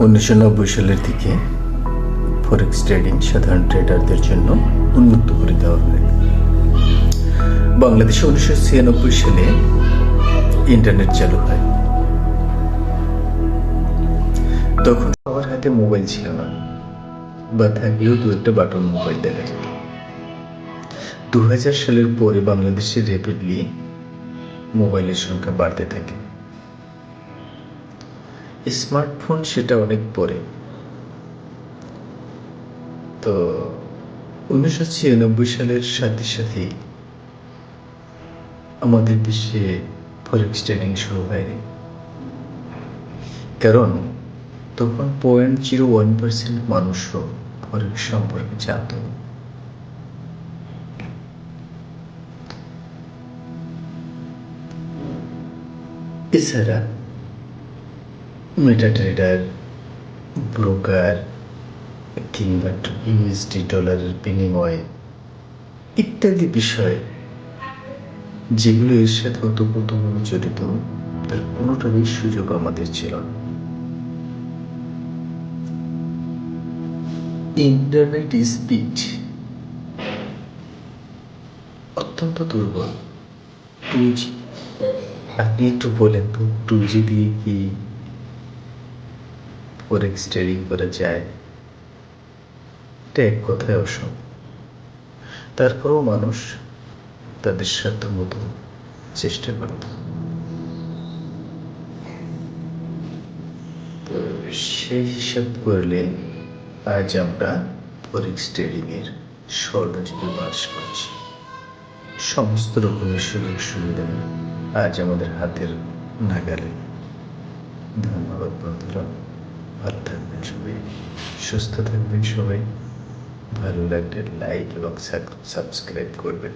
1990 সালের দিকে forex trading সাধারণ ট্রেডারদের জন্য উন্মুক্ত করে দেওয়া হয়। বাংলাদেশে 1996 সালে ইন্টারনেট চালু হয়। তখন সবার হাতে মোবাইল ছিল না, বা থাকলেও দু একটা বাটন মোবাইল দেখা যেত। 2000 সালের পরে বাংলাদেশে র্যাপিডলি মোবাইলের সংখ্যা বাড়তে থাকে। স্মার্টফোন সেটা অনেক পরে। তো 1996 সালের সাথে সাথেই আমাদের দেশে ফরেক্স ট্রেডিং শুরু হয়নি, কারণ তখন 0.01% মানুষও ফরেক্স সম্পর্কে জানত না। এছাড়া মেটা ট্রেডার, ব্রোকার কিংবা ইউএসডি ডলারের বিনিময় ইত্যাদি বিষয় যেগুলো এর সাথে ওতপ্রোতভাবে জড়িত, তার কোনোটারই সুযোগ আমাদের ছিল না। ইন্টারনেট স্পিড অত্যন্ত দুর্বল। 2G, আপনি একটু বলেন তো 2G দিয়ে কি ফরেক্স ট্রেডিং করা যায়? এটা এক কথায় অসম্ভব। তারপরেও মানুষ তাদের সাধ্য মতো চেষ্টা করত। তো সেই হিসাব করলে আজ আমরা ফরেক্স ট্রেডিং এর স্বর্ণযুগে বাস করছি। সমস্ত রকমের সুযোগ সুবিধা আজ আমাদের হাতের নাগালে। ধন্যবাদ বন্ধুরা, ভালো থাকবেন সবাই, সুস্থ থাকবেন সবাই। ভালো লাগলে লাইক এবং সাবস্ক্রাইব করবেন।